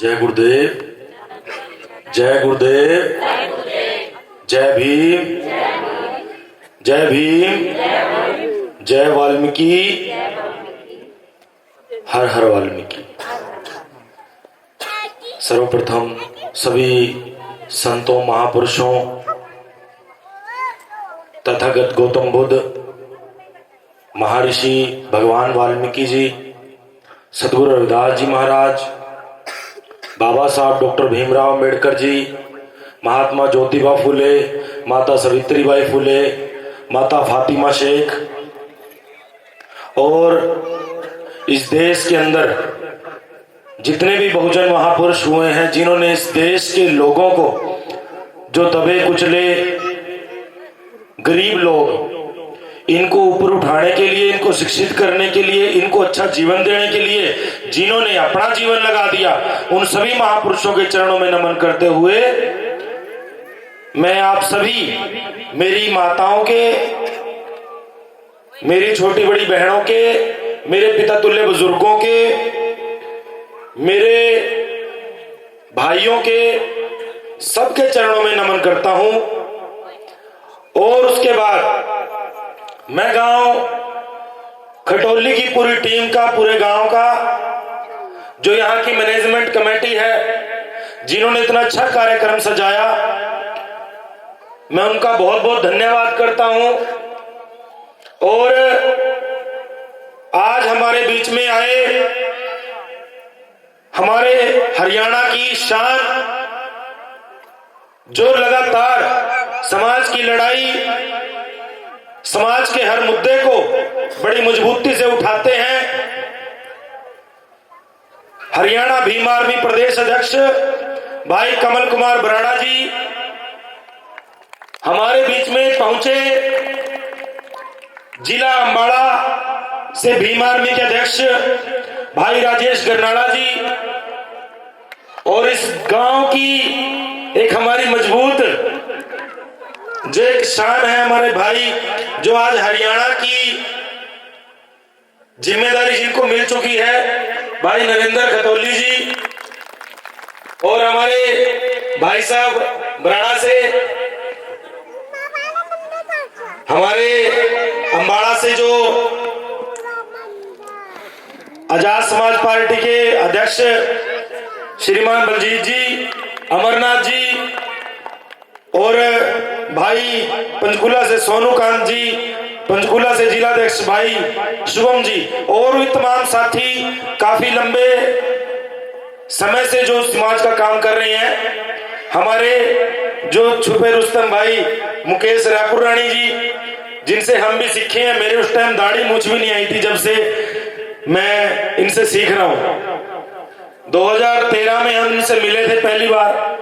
जय गुरुदेव, जय गुरुदेव, जय भीम, जय भीम, जय वाल्मीकि, हर हर वाल्मीकि। सर्वप्रथम सभी संतों, महापुरुषों, तथागत गौतम बुद्ध, महर्षि भगवान वाल्मीकि जी, सद्गुरु रविदास जी महाराज, बाबा साहब डॉक्टर भीमराव अंबेडकर जी, महात्मा ज्योतिबा फुले, माता सावित्रीबाई फुले, माता फातिमा शेख, और इस देश के अंदर जितने भी बहुजन महापुरुष हुए हैं, जिन्होंने इस देश के लोगों को, जो दबे कुचले गरीब लोग, इनको ऊपर उठाने के लिए, इनको शिक्षित करने के लिए, इनको अच्छा जीवन देने के लिए जिन्होंने अपना जीवन लगा दिया, उन सभी महापुरुषों के चरणों में नमन करते हुए मैं आप सभी, मेरी माताओं के, मेरी छोटी बड़ी बहनों के, मेरे पिता तुल्य बुजुर्गों के, मेरे भाइयों के, सबके चरणों में नमन करता हूं। और उसके बाद मैं गांव खटोली की पूरी टीम का, पूरे गांव का, जो यहाँ की मैनेजमेंट कमेटी है, जिन्होंने इतना अच्छा कार्यक्रम सजाया, मैं उनका बहुत बहुत धन्यवाद करता हूं। और आज हमारे बीच में आए हमारे हरियाणा की शान, जो लगातार समाज की लड़ाई, समाज के हर मुद्दे को बड़ी मजबूती से उठाते हैं, हरियाणा भीम आर्मी प्रदेश अध्यक्ष भाई कमल कुमार बराड़ा जी हमारे बीच में पहुंचे। जिला अंबाला से भीम आर्मी के अध्यक्ष भाई राजेश गरनाड़ा जी, और इस गांव की एक हमारी मजबूत जो एक शान है, हमारे भाई जो आज हरियाणा की जिम्मेदारी जिनको मिल चुकी है, भाई नरेंद्र खतौली जी, और हमारे भाई साहब बराड़ा से, हमारे अंबाड़ा से जो आजाद समाज पार्टी के अध्यक्ष श्रीमान बलजीत जी, अमरनाथ जी, और भाई पंचकुला से सोनू कांत जी, पंचकुला से जिलाध्यक्ष भाई शुभम जी, और भी तमाम साथी काफी लंबे समय से जो समाज का काम कर रहे हैं, हमारे जो छुपे रुस्तम भाई मुकेश रायपुर रानी जी, जिनसे हम भी सीखे हैं। मेरे उस टाइम दाढ़ी मूछ भी नहीं आई थी, जब से मैं इनसे सीख रहा हूं। 2013 में हम इनसे मिले थे पहली बार,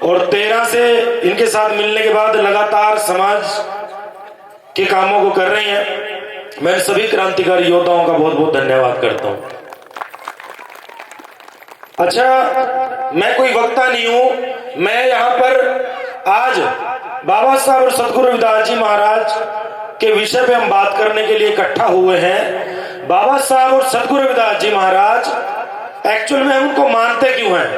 और 13 से इनके साथ मिलने के बाद लगातार समाज के कामों को कर रही हैं। मैं सभी क्रांतिकारी योद्धाओं का बहुत बहुत धन्यवाद करता हूं। अच्छा, मैं कोई वक्ता नहीं हूं, मैं यहां पर आज बाबा साहब और सद्गुरु रविदास जी महाराज के विषय पे हम बात करने के लिए इकट्ठा हुए हैं। बाबा साहब और सद्गुरु रविदास जी महाराज एक्चुअल में उनको मानते क्यों हैं,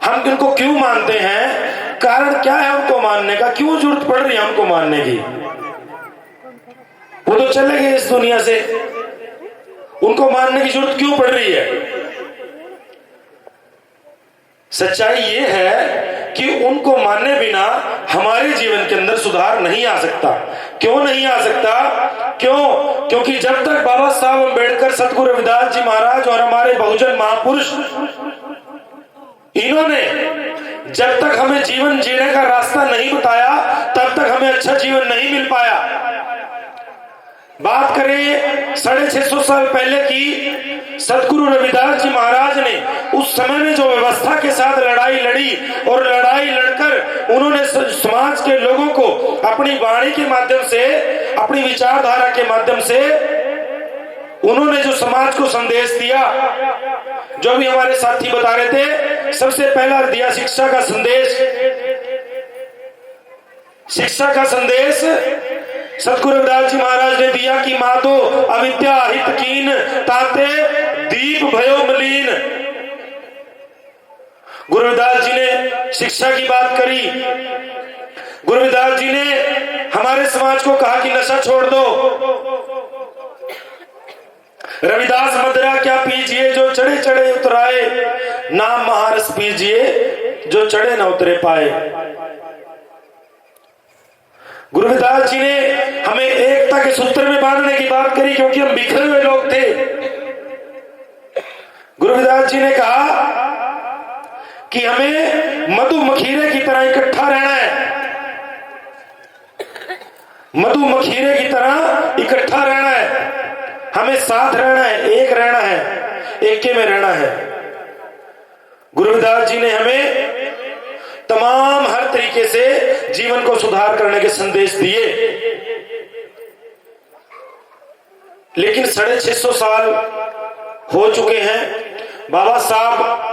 हम इनको क्यों मानते हैं, कारण क्या है उनको मानने का, क्यों जरूरत पड़ रही है हमको मानने की। वो तो चले गए इस दुनिया से, उनको मानने की जरूरत क्यों पड़ रही है। सच्चाई ये है कि उनको माने बिना हमारे जीवन के अंदर सुधार नहीं आ सकता। क्यों नहीं आ सकता? क्योंकि जब तक बाबा साहब अम्बेडकर, सद्गुरु रविदास जी महाराज और हमारे बहुजन महापुरुष, इन्होंने जब तक हमें जीवन जीने का रास्ता नहीं बताया, तब तक हमें अच्छा जीवन नहीं मिल पाया। बात करें 650 साल पहले की, सद्गुरु रविदास जी महाराज ने उस समय में जो व्यवस्था के साथ लड़ाई लड़ी, और लड़ाई लड़कर उन्होंने समाज के लोगों को अपनी वाणी के माध्यम से, अपनी विचारधारा के माध्यम से उन्होंने जो समाज को संदेश दिया, जो भी हमारे साथी बता रहे थे, सबसे पहला दिया शिक्षा का संदेश। शिक्षा का संदेश सद्गुरु रविदास जी महाराज ने दिया कि माधो अविद्या हित कीन, ताते दीप भयो मलीन। गुरु रविदास जी ने शिक्षा की बात करी। गुरु रविदास जी ने हमारे समाज को कहा कि नशा छोड़ दो। रविदास मदिरा क्या पीजिए जो चढ़े चढ़े उतराए, नाम महारस पीजिए जो चढ़े न उतरे पाए। गुरु रविदास जी ने हमें एकता के सूत्र में बांधने की बात करी, क्योंकि हम बिखरे हुए लोग थे। गुरु रविदास जी ने कहा कि हमें मधु मखीरे की तरह इकट्ठा रहना है, मधु मखीरे की तरह इकट्ठा रहना है, हमें साथ रहना है, एक रहना है, एके में रहना है। गुरु रविदास जी ने हमें तमाम हर तरीके से जीवन को सुधार करने के संदेश दिए। लेकिन 650 साल हो चुके हैं। बाबा साहब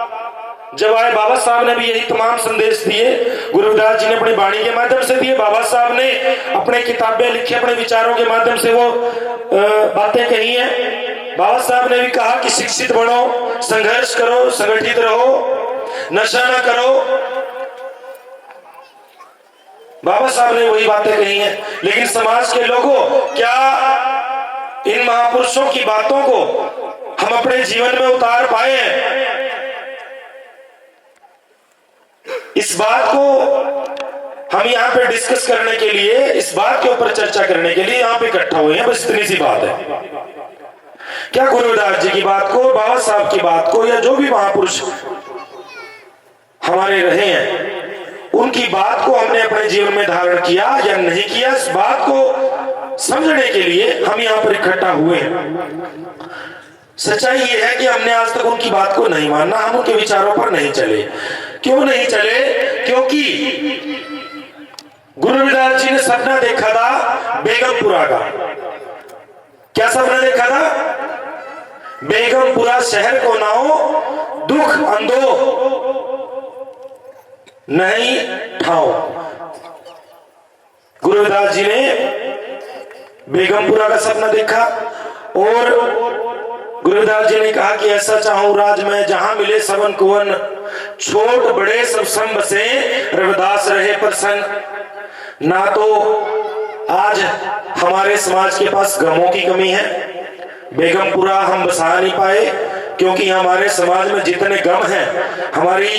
जब आए, बाबा साहब ने भी यही तमाम संदेश दिए। गुरु रविदास जी ने अपनी वाणी के माध्यम से दिए, बाबा साहब ने अपने किताबें लिखी, अपने विचारों के माध्यम से वो बातें कही हैं। बाबा साहब ने भी कहा कि शिक्षित बनो, संघर्ष करो, संगठित रहो, नशा ना करो। बाबा साहब ने वही बातें कही हैं। लेकिन समाज के लोगों, क्या इन महापुरुषों की बातों को हम अपने जीवन में उतार पाए हैं? इस बात को हम यहाँ पे डिस्कस करने के लिए, इस बात के ऊपर चर्चा करने के लिए यहाँ पे इकट्ठा हुए हैं। बस इतनी सी बात है। क्या गुरु रविदास जी की बात को, बाबा साहब की बात को, या जो भी महापुरुष हमारे रहे हैं, उनकी बात को हमने अपने जीवन में धारण किया या नहीं किया, इस बात को समझने के लिए हम यहाँ पर इकट्ठा हुए हैं। सच्चाई ये है कि हमने आज तक उनकी बात को नहीं माना, हम उनके विचारों पर नहीं चले। क्यों नहीं चले? क्योंकि गुरु रविदास जी ने सपना देखा था बेगमपुरा का। क्या सपना देखा था? बेगमपुरा शहर को नाओ दुख अंधो नहीं ठाओ। गुरु रविदास जी ने बेगमपुरा का सपना देखा और गुरु रविदास जी ने कहा कि ऐसा चाहूं राज में जहां मिले सबन कुवन, छोट बड़े सब सम बसे, रविदास रहे प्रसन्न। ना तो आज हमारे समाज के पास गमों की कमी है, बेगमपुरा हम बसा नहीं पाए, क्योंकि हमारे समाज में जितने गम हैं, हमारी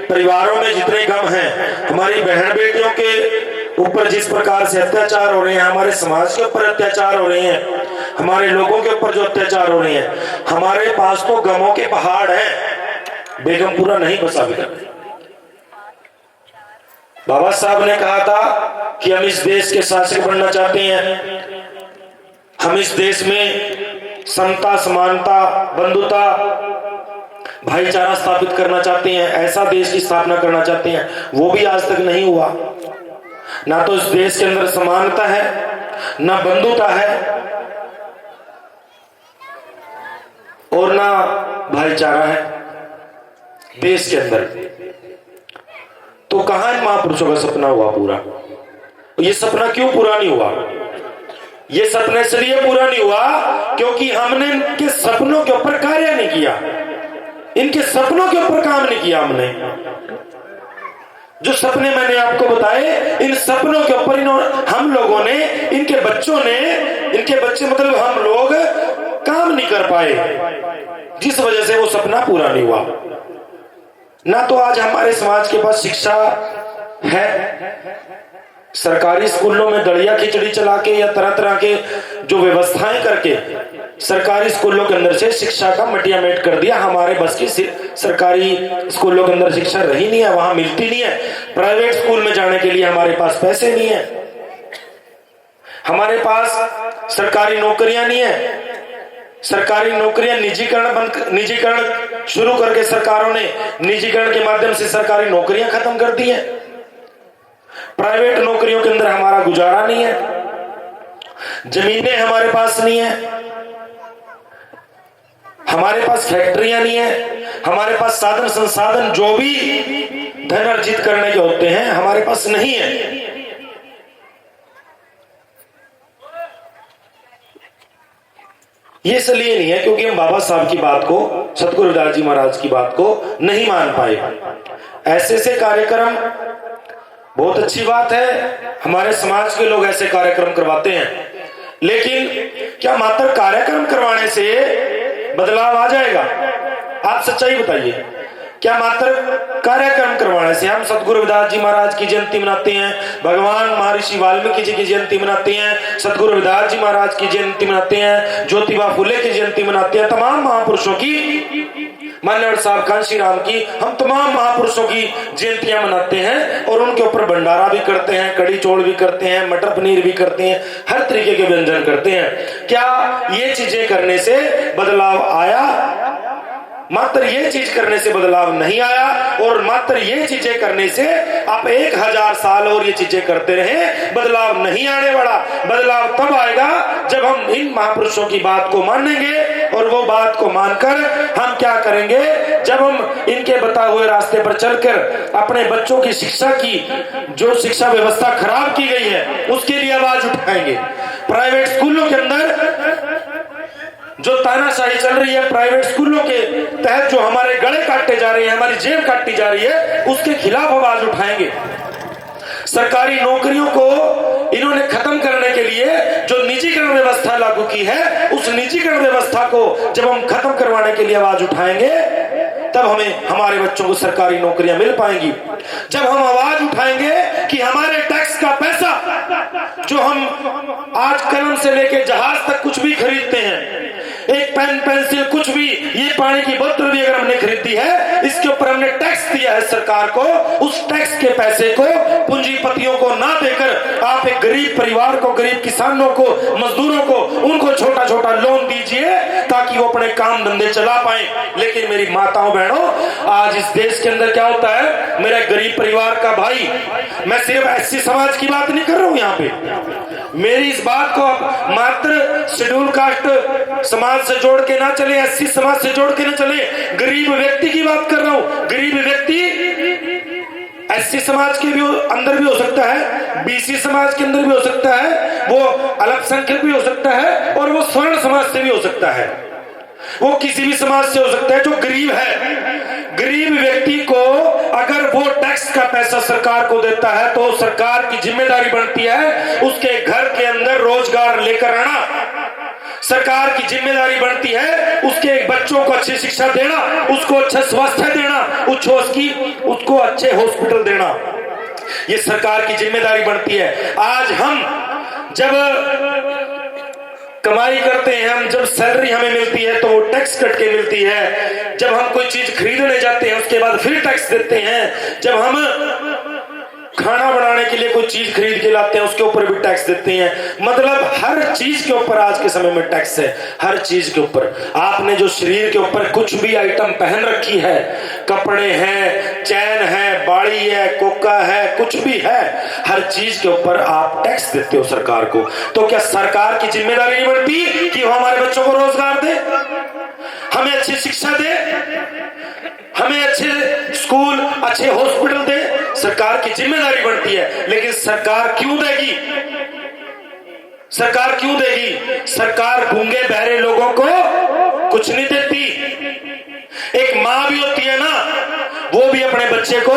परिवारों में जितने गम हैं, हमारी बहन बेटियों के ऊपर जिस प्रकार से अत्याचार हो रहे हैं, हमारे समाज के ऊपर अत्याचार हो रहे हैं, हमारे लोगों के ऊपर जो अत्याचार हो रहे हैं, हमारे पास तो गमों के पहाड़ हैं, बेगमपुरा नहीं बसा बिका। बाबा साहब ने कहा था कि हम इस देश के शासक बनना चाहते हैं, हम इस देश में समता, समानता, बंधुता, भाईचारा स्थापित करना चाहते हैं, ऐसा देश की स्थापना करना चाहते हैं। वो भी आज तक नहीं हुआ। ना तो इस देश के अंदर समानता है, ना बंधुता है, और ना भाईचारा है देश के अंदर। तो कहां महापुरुषों का सपना हुआ पूरा? ये सपना क्यों पूरा नहीं हुआ? ये सपना इसलिए पूरा नहीं हुआ क्योंकि हमने इनके सपनों के ऊपर कार्य नहीं किया, इनके सपनों के ऊपर काम नहीं किया। हमने जो सपने मैंने आपको बताए, इन सपनों के ऊपर हम लोगों ने, इनके बच्चों ने, इनके बच्चे मतलब हम लोग काम नहीं कर पाए, जिस वजह से वो सपना पूरा नहीं हुआ। ना तो आज हमारे समाज के पास शिक्षा है। सरकारी स्कूलों में दलिया खिचड़ी चला के या तरह तरह के जो व्यवस्थाएं करके सरकारी स्कूलों के अंदर से शिक्षा का मटियामेट कर दिया। हमारे बस की सरकारी स्कूलों के अंदर शिक्षा रही नहीं है, वहां मिलती नहीं है। प्राइवेट स्कूल में जाने के लिए हमारे पास पैसे नहीं है, हमारे पास सरकारी नौकरियां नहीं है। सरकारी नौकरियां निजीकरण शुरू करके सरकारों ने निजीकरण के माध्यम से सरकारी नौकरियां खत्म कर दी हैं। प्राइवेट नौकरियों के अंदर हमारा गुजारा नहीं है, जमीनें हमारे पास नहीं है, हमारे पास फैक्ट्रियां नहीं है, हमारे पास साधन संसाधन जो भी धन अर्जित करने के होते हैं हमारे पास नहीं है। ये इसलिए नहीं है क्योंकि हम बाबा साहब की बात को, सतगुरु रविदास जी महाराज की बात को नहीं मान पाए। ऐसे ऐसे कार्यक्रम बहुत अच्छी बात है, हमारे समाज के लोग ऐसे कार्यक्रम करवाते हैं, लेकिन क्या मात्र कार्यक्रम करवाने से बदलाव आ जाएगा? आप सच्चाई बताइए। क्या मात्र कार्यक्रम करवाने से? हम सतगुरु रविदास जी महाराज की जयंती मनाते हैं, भगवान महर्षि वाल्मीकि जी की जयंती मनाते हैं, सतगुरु रविदास जी महाराज की जयंती मनाते हैं, ज्योतिबा फुले की जयंती मनाते हैं, तमाम महापुरुषों की, मान्यवर साहब कांशी राम की, हम तमाम महापुरुषों की जयंतियां मनाते हैं और उनके ऊपर भंडारा भी करते हैं, कड़ी चौड़ भी करते हैं, मटर पनीर भी करते हैं, हर तरीके के व्यंजन करते हैं। क्या ये चीजें करने से बदलाव आया? मात्र ये चीज करने से बदलाव नहीं आया, और मात्र ये चीजें करने से आप 1000 साल और ये चीजें करते रहे, बदलाव नहीं आने वाला। बदलाव तब आएगा जब हम इन महापुरुषों की बात को मानेंगे, और वो बात को मानकर हम क्या करेंगे? जब हम इनके बताए हुए रास्ते पर चलकर अपने बच्चों की शिक्षा की, जो शिक्षा व्यवस्था खराब की गई है, उसके लिए आवाज उठाएंगे। प्राइवेट स्कूलों के अंदर जो तानाशाही चल रही है, प्राइवेट स्कूलों के तहत जो हमारे गले काटे जा रहे हैं, हमारी जेब काटी जा रही है, उसके खिलाफ आवाज उठाएंगे। सरकारी नौकरियों को इन्होंने खत्म करने के लिए जो निजीकरण व्यवस्था लागू की है, उस निजीकरण व्यवस्था को जब हम खत्म करवाने के लिए आवाज उठाएंगे, तब हमें हमारे बच्चों को सरकारी नौकरियां मिल पाएंगी। जब हम आवाज उठाएंगे कि हमारे टैक्स का पैसा, जो हम आज कलम से लेके जहाज तक कुछ भी खरीदते हैं, एक पेन पेंसिल कुछ भी, ये पानी की बोतल भी अगर हमने खरीदी है, इसके ऊपर हमने टैक्स दिया है सरकार को, उस टैक्स के पैसे को पूंजीपतियों को ना देकर आप एक गरीब परिवार को, गरीब किसानों को, मजदूरों को, उनको छोटा छोटा लोन दीजिए ताकि वो अपने काम धंधे चला पाए। लेकिन मेरी माताओं बहनों, आज इस देश के अंदर क्या होता है? मेरा गरीब परिवार का भाई, मैं सिर्फ एससी समाज की बात नहीं कर रहा हूं यहाँ पे, मेरी इस बात को मात्र शेड्यूल कास्ट समाज से जोड़ के ना चले, एससी समाज से जोड़ के ना चले, गरीब व्यक्ति की बात कर रहा हूं। गरीब व्यक्ति एससी समाज के भी अंदर भी हो सकता है, बीसी समाज के अंदर भी हो सकता है, वो अल्पसंख्यक भी हो सकता है, और वो स्वर्ण समाज से भी हो सकता है, वो किसी भी समाज से हो सकता है जो गरीब है। गरीब व्यक्ति को अगर वो टैक्स का पैसा सरकार को देता है, तो सरकार की जिम्मेदारी बनती है उसके घर के अंदर रोजगार लेकर आना। सरकार की जिम्मेदारी बनती है उसके बच्चों को अच्छी शिक्षा देना, उसको अच्छा स्वास्थ्य देना, उसको अच्छे हॉस्पिटल देना, ये सरकार की जिम्मेदारी बनती है। आज हम जब कमाई करते हैं, हम जब सैलरी हमें मिलती है तो वो टैक्स कट के मिलती है। जब हम कोई चीज खरीदने जाते हैं उसके बाद फिर टैक्स देते हैं। जब हम खाना बनाने के लिए कोई चीज खरीद के लाते हैं उसके ऊपर भी टैक्स देते हैं। मतलब हर चीज के ऊपर आज के समय में टैक्स है, हर चीज के ऊपर। आपने जो शरीर के ऊपर कुछ भी आइटम पहन रखी है, कपड़े हैं, चैन है, बाड़ी है, कोका है, कुछ भी है, हर चीज के ऊपर आप टैक्स देते हो सरकार को। तो क्या सरकार की जिम्मेदारी नहीं बनती कि वो हमारे बच्चों को रोजगार दे, हमें अच्छी शिक्षा दे, हमें अच्छे स्कूल, अच्छे हॉस्पिटल दे? सरकार की जिम्मेदारी बनती है। लेकिन सरकार क्यों देगी? सरकार क्यों देगी? सरकार गूंगे बहरे लोगों को कुछ नहीं देती। एक माँ भी होती है ना, वो भी अपने बच्चे को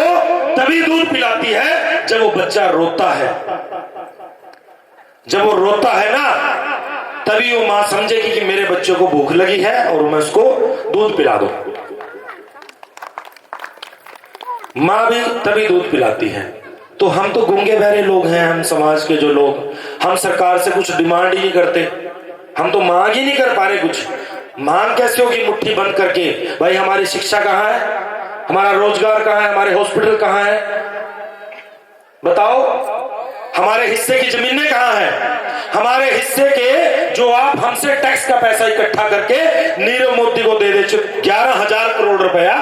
तभी दूध पिलाती है जब वो बच्चा रोता है। जब वो रोता है ना, तभी वो माँ समझेगी कि मेरे बच्चे को भूख लगी है और मैं उसको दूध पिला दूं। माँ भी तभी दूध पिलाती है। तो हम तो गूंगे बहरे लोग हैं, हम समाज के जो लोग, हम सरकार से कुछ डिमांड ही नहीं करते, हम तो मांग ही नहीं कर पा रहे कुछ। मांग कैसे होगी मुट्ठी बंद करके? भाई हमारी शिक्षा कहाँ है, हमारा रोजगार कहाँ है, हमारे हॉस्पिटल कहाँ है, बताओ। हमारे हिस्से की जमीनें कहाँ हैं? हमारे हिस्से के जो आप हमसे टैक्स का पैसा इकट्ठा करके नीरव मोदी को दे दे 11,000 करोड़ रुपया,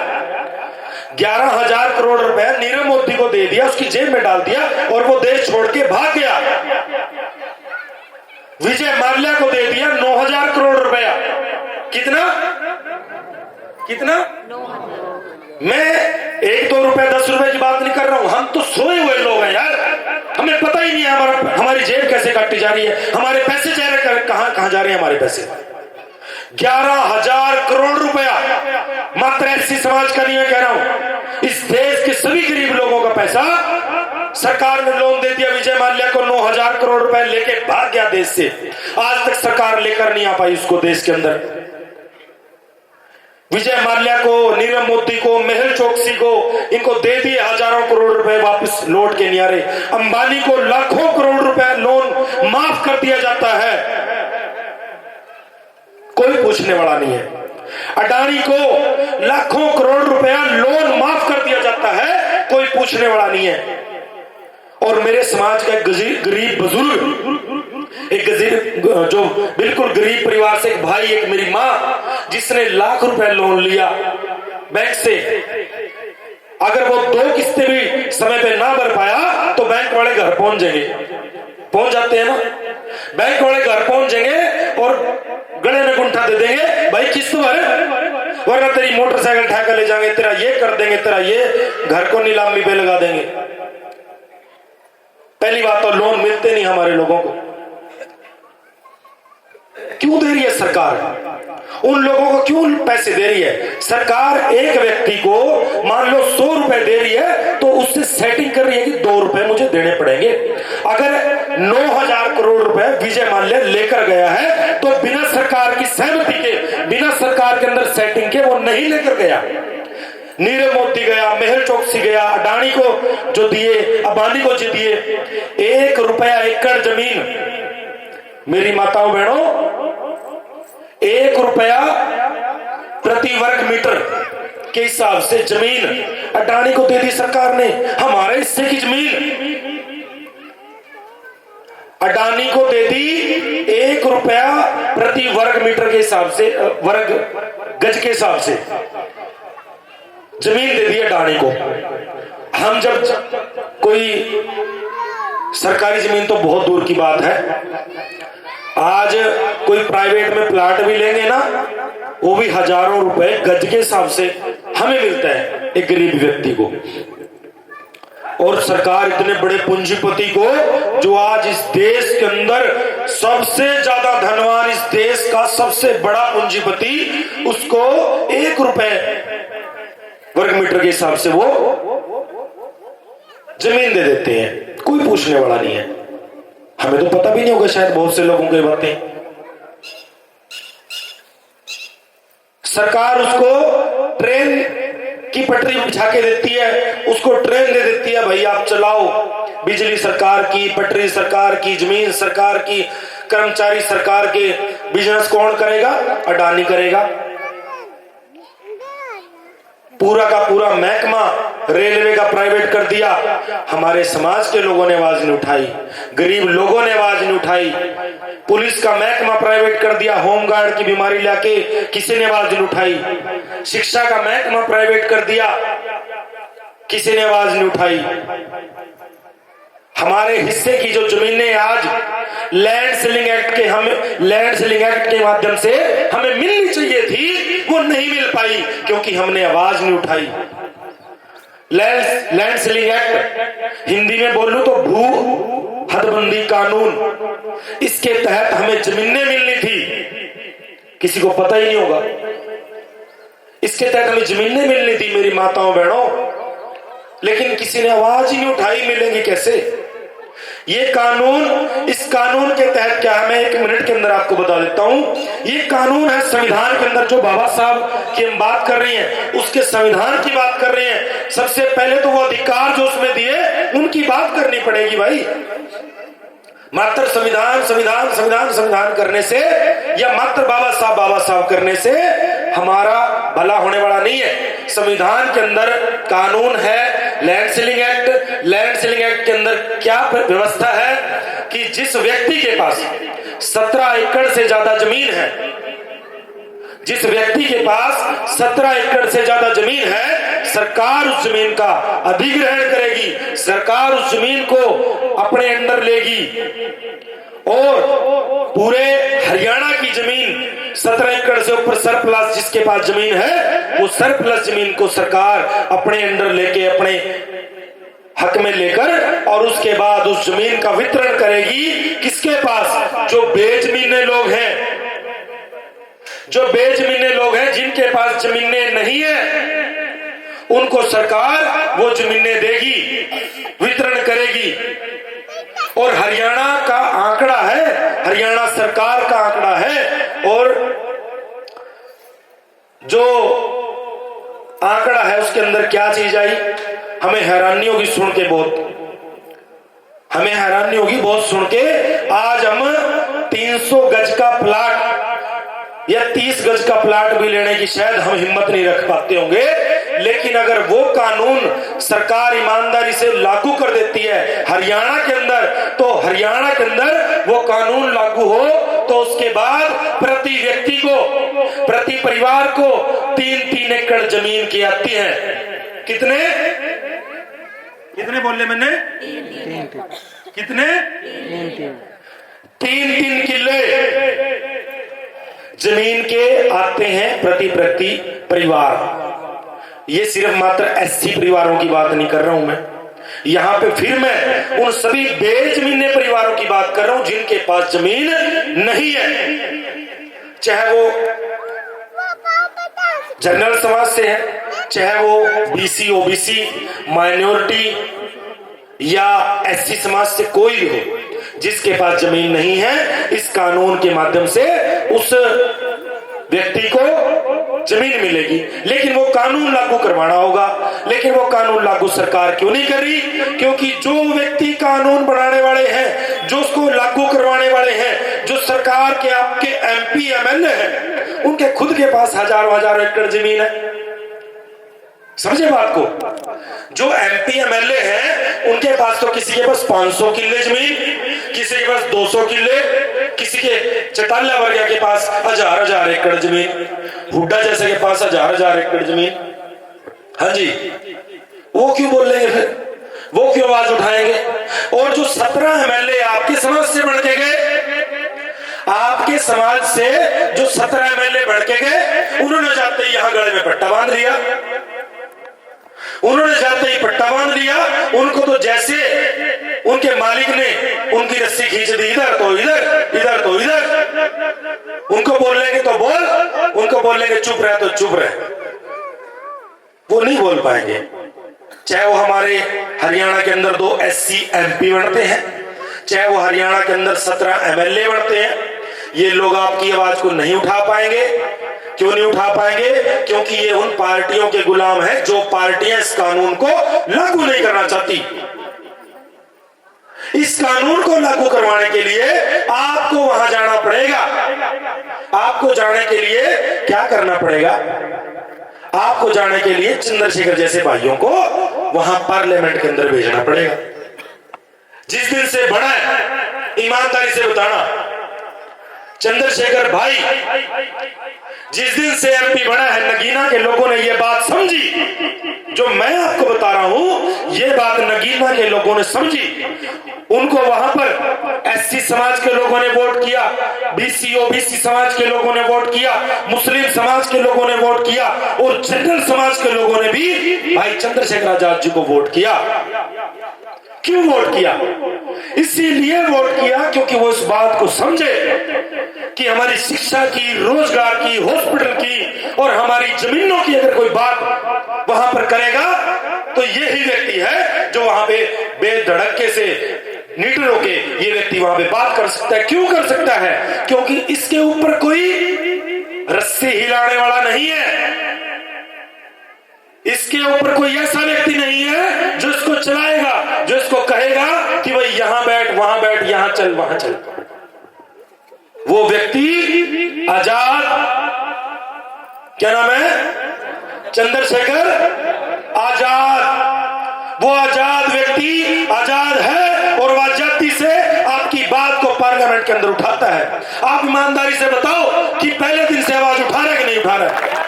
11,000 करोड़ रुपया नीरव मोदी को दे दिया, उसकी जेब में डाल दिया और वो देश छोड़ के भाग गया। विजय माल्या को दे दिया 9,000 करोड़ रुपया। कितना कितना? मैं 1-2 रुपए 10 रुपए की बात नहीं कर रहा हूं, हम तो सोए हुए लोग हैं यार। हमें पता ही नहीं है हमारी जेब कैसे काटी जा रही है, हमारे पैसे जा रहे कहां जा रहे हैं हमारे पैसे। 11,000 करोड़ रुपया मात्र एससी समाज का नहीं मैं कह रहा हूं, इस देश के सभी गरीब लोगों का पैसा सरकार ने लोन दे दिया। विजय माल्या को 9,000 करोड़ रुपए लेके भाग गया देश से, आज तक सरकार लेकर नहीं आ पाई उसको देश के अंदर। विजय माल्या को, नीरव मोदी को, मेहुल चोकसी को, इनको दे दिए हजारों करोड़ रुपए, वापस लौट के नहीं आ रहे। अंबानी को लाखों करोड़ रुपए लोन माफ कर दिया जाता है, कोई पूछने वाला नहीं है। अडानी को लाखों करोड़ रुपया लोन माफ कर दिया जाता है, कोई पूछने वाला नहीं है। और मेरे समाज का एक गरीब बुजुर्ग, एक जो बिल्कुल गरीब परिवार से एक भाई, एक मेरी माँ, जिसने लाख रुपए लोन लिया बैंक से, अगर वो 2 किस्तें भी समय पे ना भर पाया तो बैंक वाले घर पहुंच जाएंगे, पहुंच जाते हैं ना, बैंक वाले घर पहुंच जाएंगे और गले में गुंठा दे देंगे, भाई किस्त भर, वरना तेरी मोटरसाइकिल ठेका ले जाएंगे, तेरा ये कर देंगे, तेरा ये, घर को नीलामी पे लगा देंगे। पहली बात तो लोन मिलते नहीं हमारे लोगों को। क्यों दे रही है सरकार उन लोगों को, क्यों पैसे दे रही है सरकार? एक व्यक्ति को मान लो 100 रुपए दे रही है तो उससे सेटिंग कर रही है कि 2 रुपए मुझे देने पड़ेंगे। अगर 9,000 करोड़ रुपए विजय माल्या लेकर गया है तो बिना सरकार की सहमति के, बिना सरकार के अंदर सेटिंग के वो नहीं लेकर गया। नीरव मोदी गया, मेहुल चोकसी गया, अडानी को जो दिए, अंबानी को जो दिए, 1 रुपया एकड़ जमीन, मेरी माताओं बहनों, 1 रुपया प्रति वर्ग मीटर के हिसाब से जमीन अडानी को दे दी सरकार ने। हमारे हिस्से की जमीन अडानी को दे दी 1 रुपया प्रति वर्ग मीटर के हिसाब से, वर्ग गज के हिसाब से जमीन दे दी अडानी को। हम जब कोई सरकारी जमीन तो बहुत दूर की बात है, आज कोई प्राइवेट में प्लाट भी लेंगे ना, वो भी हजारों रुपए गज के हिसाब से हमें मिलता है एक गरीब व्यक्ति को। और सरकार इतने बड़े पूंजीपति को, जो आज इस देश के अंदर सबसे ज्यादा धनवान, इस देश का सबसे बड़ा पूंजीपति, उसको 1 रुपए वर्ग मीटर के हिसाब से वो जमीन दे देते हैं, कोई पूछने वाला नहीं है। हमें तो पता भी नहीं होगा शायद बहुत से लोगों को ये बातें। सरकार उसको ट्रेन की पटरी बिछा के देती है, उसको ट्रेन दे देती है, भाई आप चलाओ। बिजली सरकार की, पटरी सरकार की, जमीन सरकार की, कर्मचारी सरकार के। बिजनेस कौन करेगा? अडानी करेगा। पूरा का पूरा महकमा रेलवे का प्राइवेट कर दिया। हमारे समाज के लोगों ने आवाज नहीं उठाई, गरीब लोगों ने आवाज नहीं उठाई। पुलिस का महकमा प्राइवेट कर दिया, होमगार्ड की बीमारी लाके किसी ने आवाज नहीं उठाई। शिक्षा का महकमा प्राइवेट कर दिया, किसी ने आवाज नहीं उठाई। हमारे हिस्से की जो जमीनें आज लैंड सीलिंग एक्ट के माध्यम से हमें मिलनी चाहिए थी, वो नहीं मिल पाई क्योंकि हमने आवाज नहीं उठाई। लैंड सीलिंग एक्ट हिंदी में बोलूं तो भू हदबंदी कानून, इसके तहत हमें जमीनें मिलनी थी, किसी को पता ही नहीं होगा। इसके तहत हमें जमीनें मिलनी थी मेरी माताओं बहनों, लेकिन किसी ने आवाज ही नहीं उठाई। मिलेंगे कैसे ये कानून? इस कानून के तहत क्या है, मैं 1 मिनट के अंदर आपको बता देता हूं। ये कानून है संविधान के अंदर, जो बाबा साहब की हम बात कर रहे हैं, उसके संविधान की बात कर रहे हैं। सबसे पहले तो वो अधिकार जो उसमें दिए उनकी बात करनी पड़ेगी भाई। मात्र संविधान संविधान संविधान संविधान करने से या मात्र बाबा साहब करने से हमारा भला होने वाला नहीं है। संविधान के अंदर कानून है land ceiling act. Land ceiling act के अंदर क्या व्यवस्था है कि जिस व्यक्ति के पास 17 एकड़ से ज्यादा जमीन है, जिस व्यक्ति के पास 17 एकड़ से ज्यादा जमीन है, सरकार उस जमीन का अधिग्रहण करेगी, सरकार उस जमीन को अपने अंडर लेगी और पूरे हरियाणा की जमीन 17 एकड़ से ऊपर सरप्लस जिसके पास जमीन है, वो सरप्लस जमीन को सरकार अपने अंडर लेके, अपने हक में लेकर, और उसके बाद उस जमीन का वितरण करेगी किसके पास? जो बेजमीने लोग हैं, जो बेजमीने लोग हैं, जिनके पास जमीनें नहीं है, उनको सरकार वो जमीनें देगी, वितरण करेगी। और हरियाणा का आंकड़ा है, हरियाणा सरकार का आंकड़ा है, और जो आंकड़ा है उसके अंदर क्या चीज आई, हमें हैरानी होगी सुन के, हमें हैरानी होगी बहुत सुन के। आज हम 300 गज का प्लाट या 30 गज का प्लाट भी लेने की शायद हम हिम्मत नहीं रख पाते होंगे, लेकिन अगर वो कानून सरकार ईमानदारी से लागू कर देती है हरियाणा के अंदर, तो हरियाणा के अंदर वो कानून लागू हो तो उसके बाद प्रति व्यक्ति को, प्रति परिवार को 3-3 एकड़ जमीन की आती है। कितने बोले मैंने? कितने? 3-3 किले जमीन के आते हैं प्रति परिवार। ये सिर्फ मात्र एससी परिवारों की बात नहीं कर रहा हूं मैं, यहां पे फिर मैं उन सभी बेजमीने परिवारों की बात कर रहा हूं जिनके पास जमीन नहीं है, चाहे वो जनरल समाज से है, चाहे वो बीसी, ओबीसी, माइनॉरिटी या एससी समाज से कोई भी हो, जिसके पास जमीन नहीं है, इस कानून के माध्यम से उस व्यक्ति को जमीन मिलेगी। लेकिन वो कानून लागू करवाना होगा, लेकिन वो कानून लागू सरकार क्यों नहीं कर रही? क्योंकि जो व्यक्ति कानून बनाने वाले हैं, जो उसको लागू करवाने वाले हैं, जो सरकार के आपके एमपी एमएलए हैं, उनके खुद के पास हजारों एकड़ जमीन है। समझे बात को? जो एमपी एमएलए हैं उनके पास तो किसी के पास 500 किले जमीन, किसी के पास 200 किले, किसी के चटाला वर्गा के पास हजार एकड़ जमीन, हुड्डा जैसे के पास हजार एकड़ जमीन। हाँ जी, वो क्यों बोल लेंगे फिर? वो क्यों आवाज उठाएंगे? और जो 17 एमएलए आपके समाज से बढ़ के गए, आपके समाज से जो 17 एमएलए बढ़ के गए, उन्होंने जाते ही यहां गले में पट्टा बांध लिया, उन्होंने जाते ही पट्टा बांध लिया। उनको तो जैसे उनके मालिक ने उनकी रस्सी खींच दी, इधर तो इधर, इधर तो इधर। उनको बोल लेंगे तो बोल, उनको बोल लेंगे चुप रहे तो चुप रहे, वो नहीं बोल पाएंगे। चाहे वो हमारे हरियाणा के अंदर 2 एससी एमपी बनते हैं, चाहे वो हरियाणा के अंदर 17 एमएलए बनते हैं, ये लोग आपकी आवाज को नहीं उठा पाएंगे। क्यों नहीं उठा पाएंगे? क्योंकि ये उन पार्टियों के गुलाम हैं जो पार्टियां इस कानून को लागू नहीं करना चाहती। इस कानून को लागू करवाने के लिए आपको वहां जाना पड़ेगा। आपको जाने के लिए क्या करना पड़ेगा? आपको जाने के लिए चंद्रशेखर जैसे भाइयों को वहां पार्लियामेंट के अंदर भेजना पड़ेगा। जिस दिन से बड़ा है, ईमानदारी से बताना, चंद्रशेखर भाई जिस दिन से एमपी बना है, नगीना के लोगों ने ये बात समझी, जो मैं आपको बता रहा हूं, ये बात नगीना के लोगों ने समझी। उनको वहां पर एससी समाज के लोगों ने वोट किया, बीसी ओबीसी समाज के लोगों ने वोट किया, मुस्लिम समाज के लोगों ने वोट किया, और जनरल समाज के लोगों ने भी भाई चंद्रशेखर आजाद जी को वोट किया। क्यों वोट किया? इसीलिए वोट किया क्योंकि वो इस बात को समझे कि हमारी शिक्षा की, रोजगार की, हॉस्पिटल की और हमारी जमीनों की अगर कोई बात वहां पर करेगा तो यही व्यक्ति है जो वहां पे बेधड़के से नीडर होके ये व्यक्ति वहां पे बात कर सकता है। क्यों कर सकता है? क्योंकि इसके ऊपर कोई रस्सी हिलाने वाला नहीं है, इसके ऊपर कोई ऐसा व्यक्ति नहीं है जो इसको चलाएगा, जो इसको कहेगा कि भाई यहां बैठ, वहां बैठ, यहां चल, वहां चल। वो व्यक्ति आजाद, क्या नाम है? चंद्रशेखर आजाद। वो आजाद व्यक्ति आजाद है और वो आजादी से आपकी बात को पार्लियामेंट के अंदर उठाता है। आप ईमानदारी से बताओ कि पहले दिन से आवाज उठा रहा है कि नहीं उठा रहा है?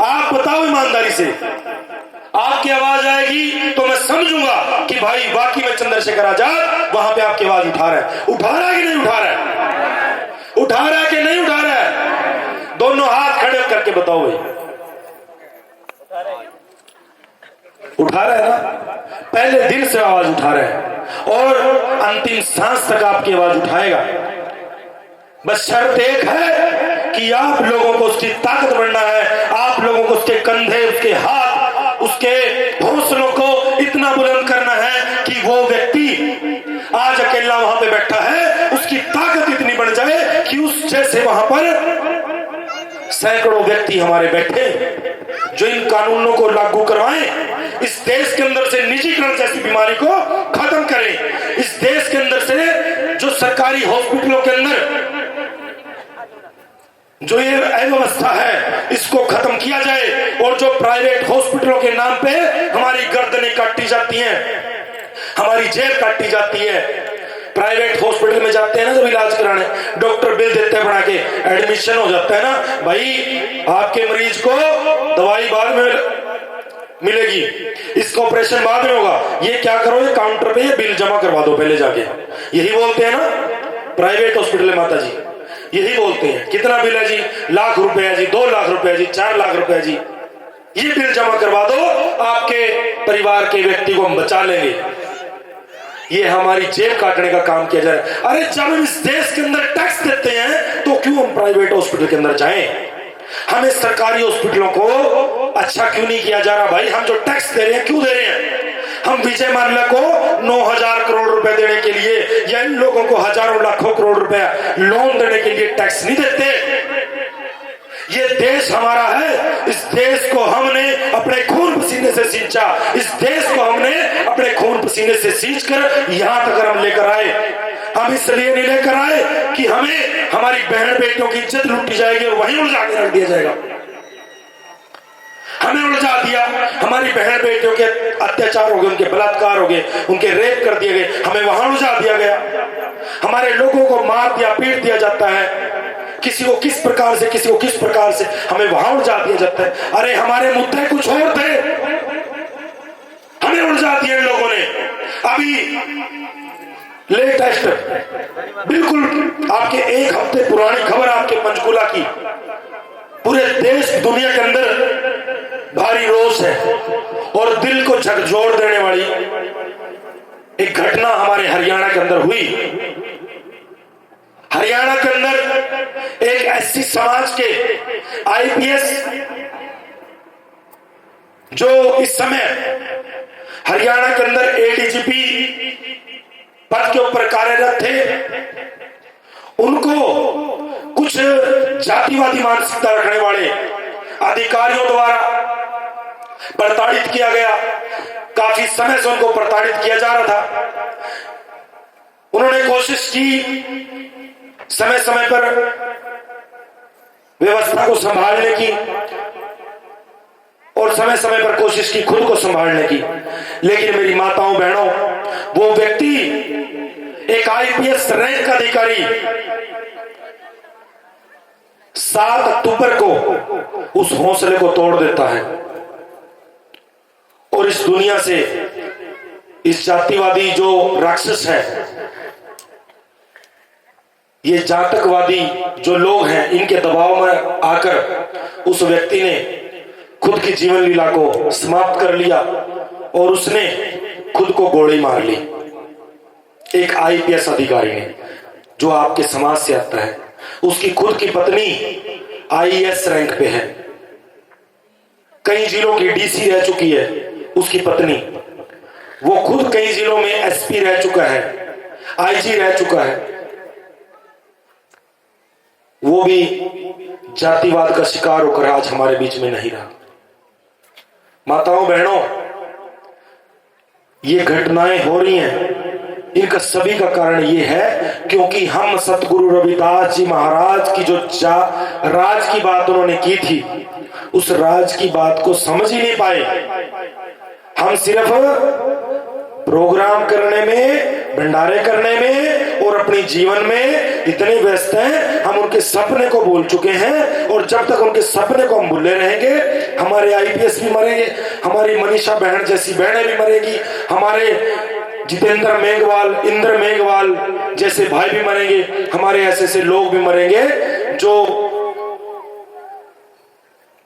आप बताओ ईमानदारी से। आपकी आवाज आएगी तो मैं समझूंगा कि भाई वाकई में चंद्रशेखर आजाद वहां पे आपकी आवाज उठा रहा है। उठा रहा है कि नहीं उठा रहा है? उठा रहा है कि नहीं उठा रहा है? दोनों हाथ खड़े करके बताओ भाई। उठा रहा है ना? पहले दिन से आवाज उठा रहा है और अंतिम सांस तक आपकी आवाज उठाएगा। बस शर्त एक है कि आप लोगों को उसकी ताकत बढ़ना है, आप लोगों को उसके कंधे, उसके हाथ, उसके हौसलों को इतना बुलंद करना है कि वो व्यक्ति आज अकेला वहां पे बैठा है, उसकी ताकत इतनी बढ़ जाए कि उस जैसे वहां पर सैकड़ों व्यक्ति हमारे बैठे जो इन कानूनों को लागू करवाएं, इस देश के अंदर से निजीकरण जैसी बीमारी को खत्म करें, इस देश के अंदर से जो सरकारी हॉस्पिटलों के अंदर जो ये अव्यवस्था है इसको खत्म किया जाए, और जो प्राइवेट हॉस्पिटलों के नाम पे हमारी गर्दनें काटी जाती हैं, हमारी जेब काटी जाती है। प्राइवेट हॉस्पिटल में जाते हैं ना जब इलाज कराने, डॉक्टर बिल देते हैं बना के, एडमिशन हो जाता है ना, भाई आपके मरीज को दवाई बाद में मिलेगी, इसका ऑपरेशन बाद में होगा, ये क्या करो, ये काउंटर पे ये बिल जमा करवा दो पहले जाके, यही बोलते हैं ना प्राइवेट हॉस्पिटल में माता जी, यही बोलते हैं। कितना बिल है जी? लाख रुपए है जी, 2 लाख रुपए है जी, 4 लाख रुपए है जी, ये बिल जमा करवा दो, आपके परिवार के व्यक्ति को हम बचा लेंगे। ये हमारी जेब काटने का काम किया जाए। अरे जब हम इस देश के अंदर टैक्स देते हैं तो क्यों हम प्राइवेट हॉस्पिटल के अंदर जाएं? हमें सरकारी हॉस्पिटलों को अच्छा क्यों नहीं किया जा रहा? भाई हम जो टैक्स दे रहे हैं क्यों दे रहे हैं? हम विजय माल्या को 9,000 करोड़ रुपए देने के लिए या इन लोगों को हजारों लाखों करोड़ रुपए लोन देने के लिए टैक्स नहीं देते। ये देश हमारा है, इस देश को हमने अपने खून पसीने से सींचा, इस देश को हमने अपने खून पसीने से सींच कर यहां तक हम लेकर आए। हम इसलिए नहीं लेकर आए कि हमें हमारी बहन बेटियों की इज्जत लूटी जाएगी और वहीं उलझा के रख दिया जाएगा। हमें उलझा दिया, हमारी बहन बेटियों के अत्याचार हो गए, उनके बलात्कार हो गए, उनके रेप कर दिए गए, हमें वहां उलझा दिया गया। हमारे लोगों को मार दिया, पीट दिया जाता है, किसी को किस प्रकार से, किसी को किस प्रकार से, हमें वहां उलझा दिया जाता है। अरे हमारे मुद्दे कुछ और थे, हमें उलझा दिया इन लोगों ने। अभी लेटेस्ट बिल्कुल आपके 1 हफ्ते पुरानी खबर आपके पंचकुला की, पूरे देश दुनिया के अंदर भारी रोष है और दिल को झकझोर देने वाली एक घटना हमारे हरियाणा के अंदर हुई। हरियाणा के अंदर एक एससी समाज के आईपीएस जो इस समय हरियाणा के अंदर एडीजीपी पद के ऊपर कार्यरत थे, उनको कुछ जातिवादी मानसिकता रखने वाले अधिकारियों द्वारा प्रताड़ित किया गया। काफी समय से उनको प्रताड़ित किया जा रहा था। उन्होंने कोशिश की समय समय पर व्यवस्था को संभालने की और समय समय पर कोशिश की खुद को संभालने की, लेकिन मेरी माताओं बहनों, वो व्यक्ति एक आईपीएस रैंक का अधिकारी 7 अक्टूबर को उस हौसले को तोड़ देता है और इस दुनिया से, इस जातिवादी जो राक्षस है, ये जातकवादी जो लोग हैं, इनके दबाव में आकर उस व्यक्ति ने खुद की जीवन लीला को समाप्त कर लिया और उसने खुद को गोली मार ली। एक आईपीएस अधिकारी ने जो आपके समाज से आता है, उसकी खुद की पत्नी आईएएस रैंक पे है, कई जिलों की डीसी रह चुकी है उसकी पत्नी, वो खुद कई जिलों में एसपी रह चुका है, आईजी रह चुका है, वो भी जातिवाद का शिकार होकर आज हमारे बीच में नहीं रहा। माताओं बहनों, ये घटनाएं हो रही हैं, इनका सभी का कारण ये है क्योंकि हम सतगुरु रविदास जी महाराज की जो राज की बात उन्होंने की थी, उस राज की बात को समझ ही नहीं पाए। हम सिर्फ प्रोग्राम करने में, भंडारे करने में और अपने जीवन में इतने व्यस्त हैं, हम उनके सपने को भूल चुके हैं। और जब तक उनके सपने को हम भूले रहेंगे, हमारे आईपीएस भी मरेंगे, हमारी मनीषा बहन जैसी बहनें भी मरेंगी, हमारे जितेंद्र मेघवाल, इंद्र मेघवाल जैसे भाई भी मरेंगे, हमारे ऐसे ऐसे लोग भी मरेंगे जो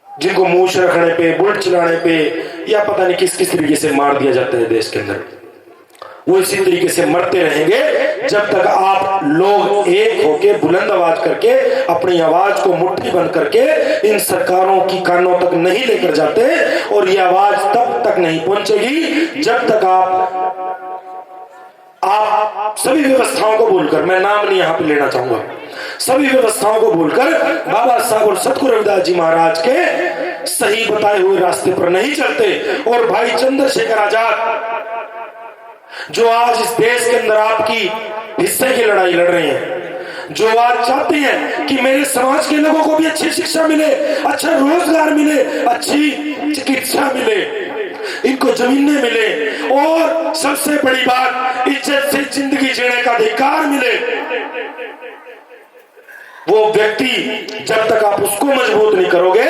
जिनको मूछ रखने पे, बुलेट चलाने पे या पता नहीं किस किस तरीके से मार दिया जाता है देश के अंदर, वो इसी तरीके से मरते रहेंगे जब तक आप लोग एक होके बुलंद आवाज करके अपनी आवाज को मुट्ठी बंद करके इन सरकारों की कानों तक नहीं लेकर जाते, और ये आवाज तब तक नहीं पहुंचेगी जब तक आप सभी व्यवस्थाओं को भूलकर, मैं नाम नहीं यहां पे लेना चाहूंगा, सभी व्यवस्थाओं को भूलकर बाबा साहब और सतगुरु रविदास जी महाराज के सही बताए हुए रास्ते पर नहीं चलते। और भाई चंद्रशेखर आजाद जो आज इस देश के अंदर आपकी हिस्से की लड़ाई लड़ रहे हैं, जो आज चाहते हैं कि मेरे समाज के लोगों को भी अच्छी शिक्षा मिले, अच्छा रोजगार मिले, अच्छी चिकित्सा मिले, इनको जमीनें मिले, और सबसे बड़ी बात इज्जत से जिंदगी जीने का अधिकार मिले, वो व्यक्ति जब तक आप उसको मजबूत नहीं करोगे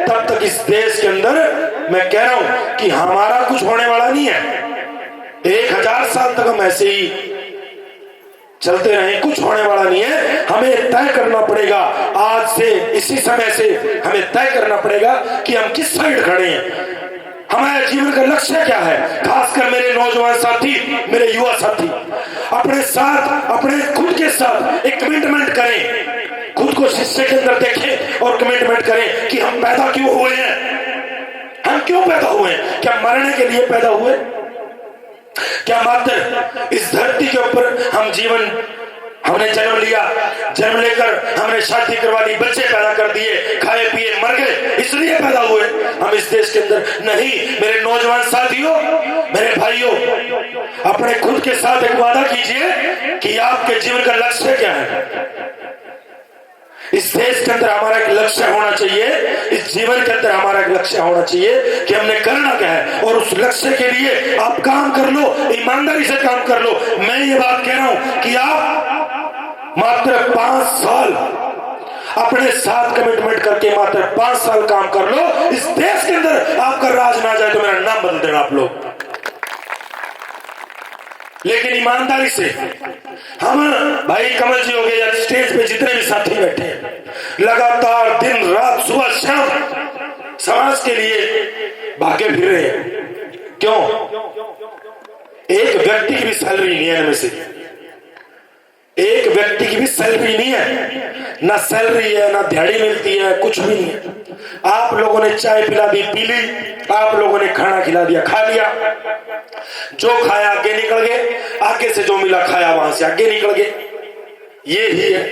तब तक इस देश के अंदर मैं कह रहा हूं कि हमारा कुछ होने वाला नहीं है। 1000 साल तक हम ऐसे ही चलते रहे, कुछ होने वाला नहीं है। हमें तय करना पड़ेगा आज से, इसी समय से हमें तय करना पड़ेगा कि हम किस साइड खड़े हैं, हमारे जीवन का लक्ष्य क्या है। खासकर मेरे नौजवान साथी, मेरे युवा साथी, अपने साथ, अपने खुद के साथ एक कमिटमेंट करें, खुद को शीशे के अंदर देखें और कमिटमेंट करें कि हम पैदा क्यों हुए हैं, हम क्यों पैदा हुए हैं। क्या मरने के लिए पैदा हुए? क्या मात्र इस धरती के ऊपर हमने जन्म लिया, जन्म लेकर हमने शादी करवा ली, बच्चे पैदा कर दिए, खाए पिए मर गए, इसलिए पैदा हुए हम इस देश के अंदर? नहीं। मेरे नौजवान साथियों, मेरे भाइयों, अपने खुद के साथ एक वादा कीजिए कि आपके जीवन का लक्ष्य क्या है। इस देश के अंदर हमारा एक लक्ष्य होना चाहिए, इस जीवन के अंदर हमारा एक लक्ष्य होना चाहिए कि हमने करना क्या है, और उस लक्ष्य के लिए आप काम कर लो, ईमानदारी से काम कर लो। मैं ये बात कह रहा हूं कि आप मात्र 5 साल अपने साथ कमिटमेंट करके मात्र 5 साल काम कर लो, इस देश के अंदर आपका राज ना जाए तो मेरा नाम बदल देना आप लोग। लेकिन ईमानदारी से हम, भाई कमल जी हो गए या स्टेज पे जितने भी साथी बैठे हैं, लगातार दिन रात सुबह शाम समाज के लिए भागे फिर रहे हैं। क्यों? एक व्यक्ति की भी सैलरी नहीं है, इनमें से एक व्यक्ति की भी सैलरी नहीं है, ना सैलरी है, ना दिहाड़ी मिलती है, कुछ भी नहीं है। आप लोगों ने चाय पिला दी, पी ली, आप लोगों ने खाना खिला दिया, खा लिया, जो खाया आगे निकल गए, आगे से जो मिला खाया वहां से आगे निकल गए। ये ही है।